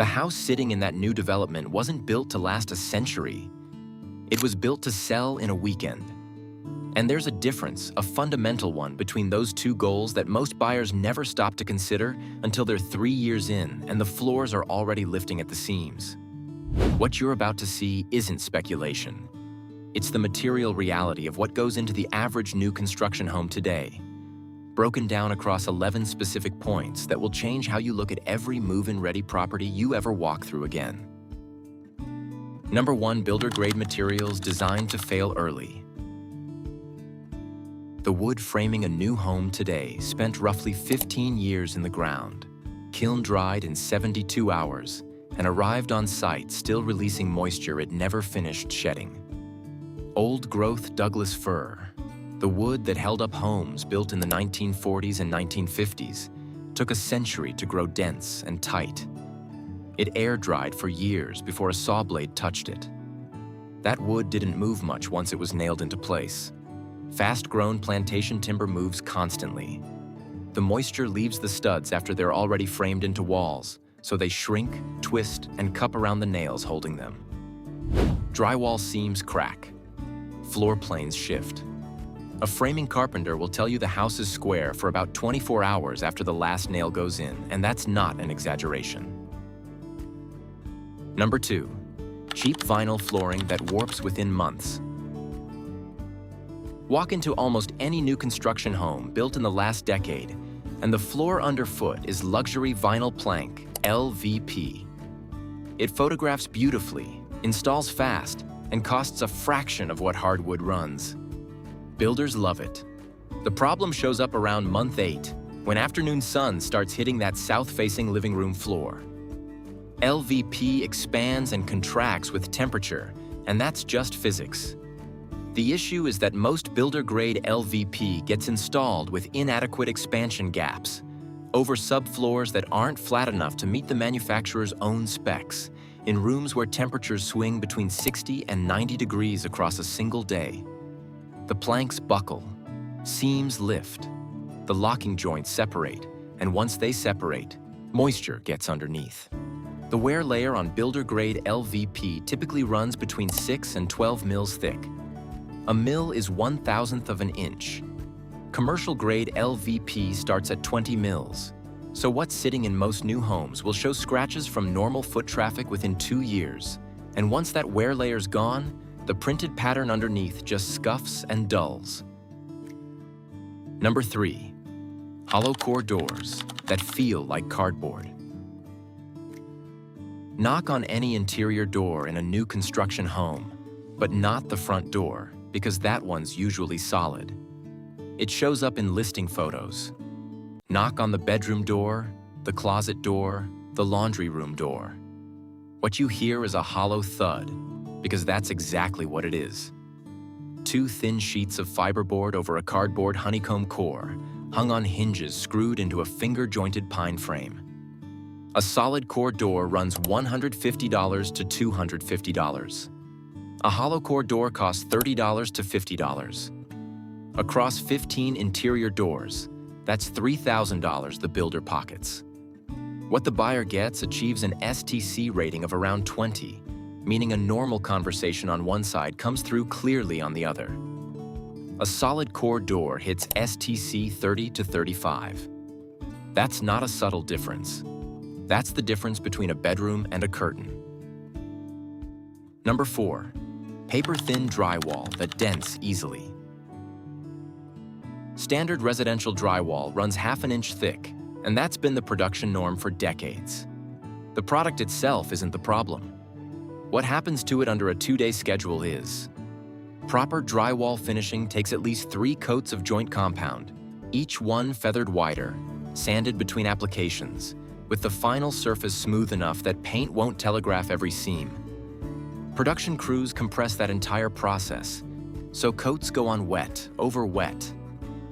The house sitting in that new development wasn't built to last a century. It was built to sell in a weekend. And there's a difference, a fundamental one, between those two goals that most buyers never stop to consider until they're 3 years in and the floors are already lifting at the seams. What you're about to see isn't speculation. It's the material reality of what goes into the average new construction home today, broken down across 11 specific points that will change how you look at every move-in-ready property you ever walk through again. Number 1, builder-grade materials designed to fail early. The wood framing a new home today spent roughly 15 years in the ground, kiln-dried in 72 hours, and arrived on site still releasing moisture it never finished shedding. Old-growth Douglas fir, the wood that held up homes built in the 1940s and 1950s, took a century to grow dense and tight. It air-dried for years before a saw blade touched it. That wood didn't move much once it was nailed into place. Fast-grown plantation timber moves constantly. The moisture leaves the studs after they're already framed into walls, so they shrink, twist, and cup around the nails holding them. Drywall seams crack. Floor planes shift. A framing carpenter will tell you the house is square for about 24 hours after the last nail goes in, and that's not an exaggeration. Number 2, cheap vinyl flooring that warps within months. Walk into almost any new construction home built in the last decade, and the floor underfoot is luxury vinyl plank, LVP. It photographs beautifully, installs fast, and costs a fraction of what hardwood runs. Builders love it. The problem shows up around month 8, when afternoon sun starts hitting that south-facing living room floor. LVP expands and contracts with temperature, and that's just physics. The issue is that most builder-grade LVP gets installed with inadequate expansion gaps, over subfloors that aren't flat enough to meet the manufacturer's own specs, in rooms where temperatures swing between 60 and 90 degrees across a single day. The planks buckle, seams lift, the locking joints separate, and once they separate, moisture gets underneath. The wear layer on builder-grade LVP typically runs between 6 and 12 mils thick. A mil is 1/1000th of an inch. Commercial-grade LVP starts at 20 mils. So what's sitting in most new homes will show scratches from normal foot traffic within 2 years. And once that wear layer's gone, the printed pattern underneath just scuffs and dulls. Number 3, hollow core doors that feel like cardboard. Knock on any interior door in a new construction home, but not the front door, because that one's usually solid. It shows up in listing photos. Knock on the bedroom door, the closet door, the laundry room door. What you hear is a hollow thud, because that's exactly what it is. 2 thin sheets of fiberboard over a cardboard honeycomb core, hung on hinges screwed into a finger-jointed pine frame. A solid core door runs $150 to $250. A hollow core door costs $30 to $50. Across 15 interior doors, that's $3,000 the builder pockets. What the buyer gets achieves an STC rating of around 20, meaning a normal conversation on one side comes through clearly on the other. A solid core door hits STC 30 to 35. That's not a subtle difference. That's the difference between a bedroom and a curtain. Number 4, paper-thin drywall that dents easily. Standard residential drywall runs ½ an inch thick, and that's been the production norm for decades. The product itself isn't the problem. What happens to it under a 2-day schedule is. Proper drywall finishing takes at least 3 coats of joint compound, each one feathered wider, sanded between applications, with the final surface smooth enough that paint won't telegraph every seam. Production crews compress that entire process, so coats go on wet over wet.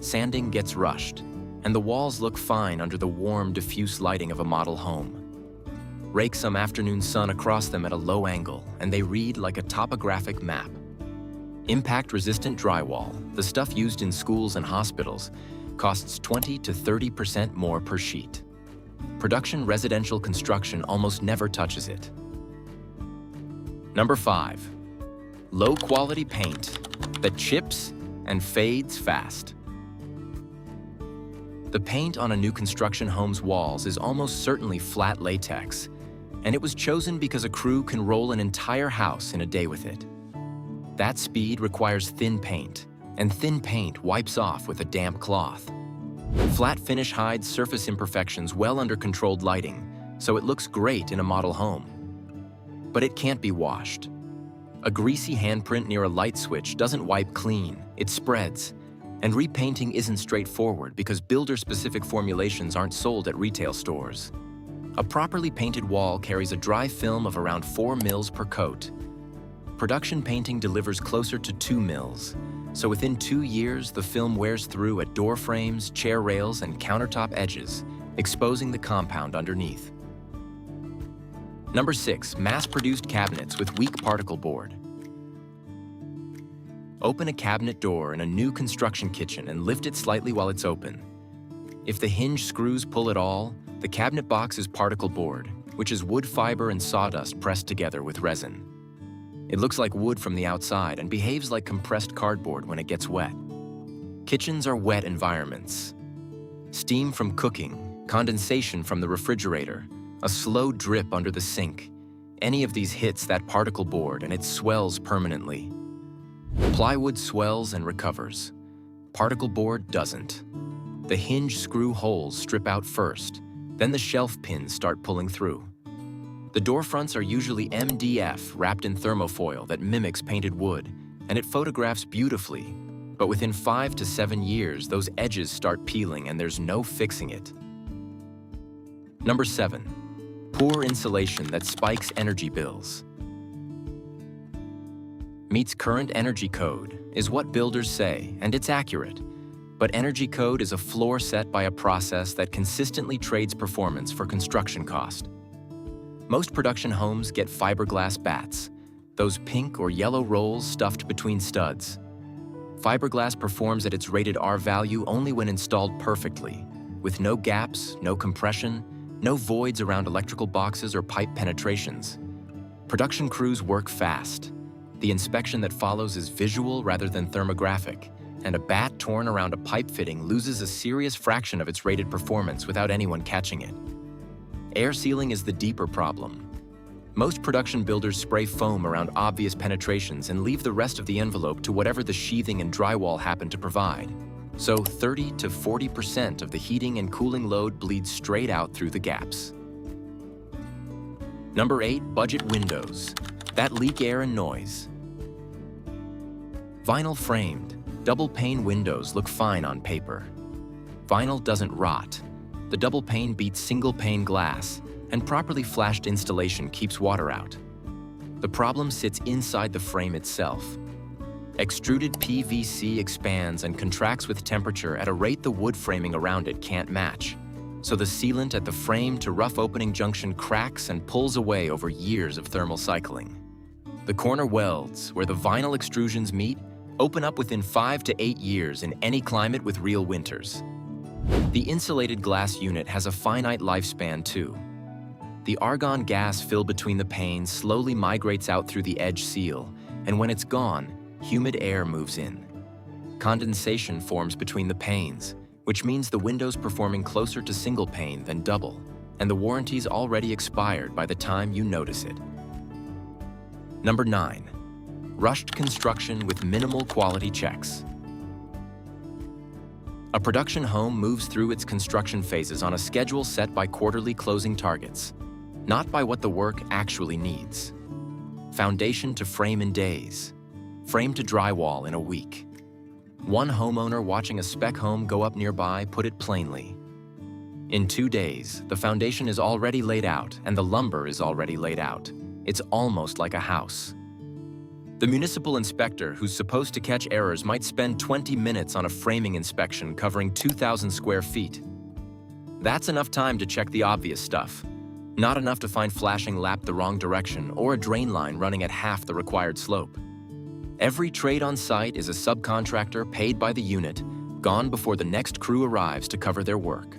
Sanding gets rushed, and the walls look fine under the warm, diffuse lighting of a model home. Rake some afternoon sun across them at a low angle, and they read like a topographic map. Impact-resistant drywall, the stuff used in schools and hospitals, costs 20 to 30% more per sheet. Production residential construction almost never touches it. Number 5. Low-quality paint that chips and fades fast. The paint on a new construction home's walls is almost certainly flat latex, and it was chosen because a crew can roll an entire house in a day with it. That speed requires thin paint, and thin paint wipes off with a damp cloth. Flat finish hides surface imperfections well under controlled lighting, so it looks great in a model home. But it can't be washed. A greasy handprint near a light switch doesn't wipe clean, it spreads. And repainting isn't straightforward because builder-specific formulations aren't sold at retail stores. A properly painted wall carries a dry film of around 4 mils per coat. Production painting delivers closer to 2 mils, so within 2 years the film wears through at door frames, chair rails, and countertop edges, exposing the compound underneath. Number 6. Mass-produced cabinets with weak particle board. Open a cabinet door in a new construction kitchen and lift it slightly while it's open. If the hinge screws pull at all, the cabinet box is particle board, which is wood fiber and sawdust pressed together with resin. It looks like wood from the outside and behaves like compressed cardboard when it gets wet. Kitchens are wet environments. Steam from cooking, condensation from the refrigerator, a slow drip under the sink. Any of these hits that particle board and it swells permanently. Plywood swells and recovers. Particle board doesn't. The hinge screw holes strip out first, then the shelf pins start pulling through. The door fronts are usually MDF wrapped in thermofoil that mimics painted wood, and it photographs beautifully. But within 5 to 7 years, those edges start peeling and there's no fixing it. Number 7. Poor insulation that spikes energy bills. Meets current energy code is what builders say, and it's accurate. But energy code is a floor set by a process that consistently trades performance for construction cost. Most production homes get fiberglass bats, those pink or yellow rolls stuffed between studs. Fiberglass performs at its rated R value only when installed perfectly, with no gaps, no compression, no voids around electrical boxes or pipe penetrations. Production crews work fast. The inspection that follows is visual rather than thermographic, and a bat torn around a pipe fitting loses a serious fraction of its rated performance without anyone catching it. Air sealing is the deeper problem. Most production builders spray foam around obvious penetrations and leave the rest of the envelope to whatever the sheathing and drywall happen to provide. So 30 to 40% of the heating and cooling load bleeds straight out through the gaps. Number 8. Budget windows that leak air and noise. Vinyl framed, double pane windows look fine on paper. Vinyl doesn't rot. The double pane beats single pane glass, and properly flashed installation keeps water out. The problem sits inside the frame itself. Extruded PVC expands and contracts with temperature at a rate the wood framing around it can't match. So the sealant at the frame to rough opening junction cracks and pulls away over years of thermal cycling. The corner welds, where the vinyl extrusions meet, open up within 5 to 8 years in any climate with real winters. The insulated glass unit has a finite lifespan too. The argon gas filled between the panes slowly migrates out through the edge seal, and when it's gone, humid air moves in. Condensation forms between the panes, which means the window's performing closer to single pane than double, and the warranty's already expired by the time you notice it. Number 9. Rushed construction with minimal quality checks. A production home moves through its construction phases on a schedule set by quarterly closing targets, not by what the work actually needs. Foundation to frame in days, frame to drywall in a week. One homeowner watching a spec home go up nearby put it plainly. In 2 days, the foundation is already laid out and the lumber is already laid out. It's almost like a house. The municipal inspector who's supposed to catch errors might spend 20 minutes on a framing inspection covering 2,000 square feet. That's enough time to check the obvious stuff. Not enough to find flashing lap the wrong direction or a drain line running at half the required slope. Every trade on site is a subcontractor paid by the unit, gone before the next crew arrives to cover their work.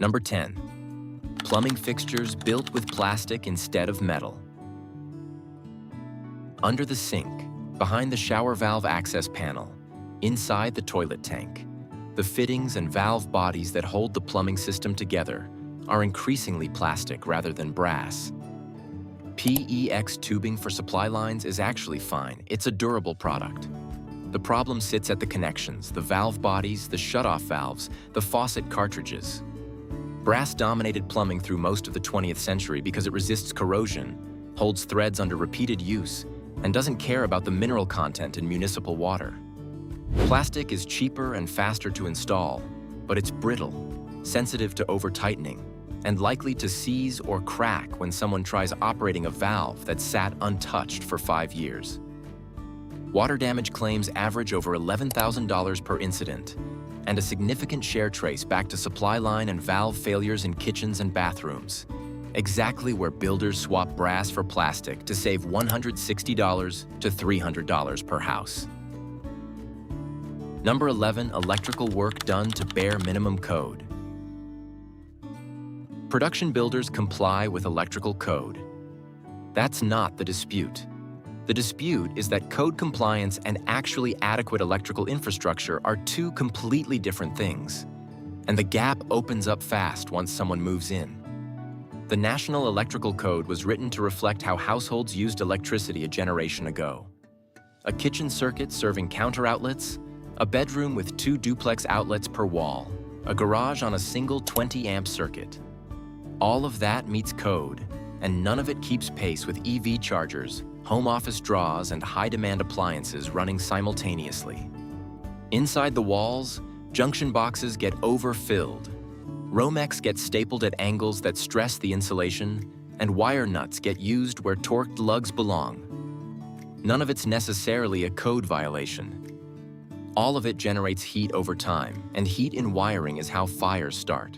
Number 10. Plumbing fixtures built with plastic instead of metal. Under the sink, behind the shower valve access panel, inside the toilet tank, the fittings and valve bodies that hold the plumbing system together are increasingly plastic rather than brass. PEX tubing for supply lines is actually fine. It's a durable product. The problem sits at the connections, the valve bodies, the shutoff valves, the faucet cartridges. Brass dominated plumbing through most of the 20th century because it resists corrosion, holds threads under repeated use, and doesn't care about the mineral content in municipal water. Plastic is cheaper and faster to install, but it's brittle, sensitive to over-tightening, and likely to seize or crack when someone tries operating a valve that sat untouched for 5 years. Water damage claims average over $11,000 per incident, and a significant share trace back to supply line and valve failures in kitchens and bathrooms, exactly where builders swap brass for plastic to save $160 to $300 per house. Number 11, electrical work done to bare minimum code. Production builders comply with electrical code. That's not the dispute. The dispute is that code compliance and actually adequate electrical infrastructure are two completely different things, and the gap opens up fast once someone moves in. The National Electrical Code was written to reflect how households used electricity a generation ago. A kitchen circuit serving counter outlets, a bedroom with 2 duplex outlets per wall, a garage on a single 20-amp circuit. All of that meets code, and none of it keeps pace with EV chargers, home office draws, and high-demand appliances running simultaneously. Inside the walls, junction boxes get overfilled. Romex gets stapled at angles that stress the insulation, and wire nuts get used where torqued lugs belong. None of it's necessarily a code violation. All of it generates heat over time, and heat in wiring is how fires start.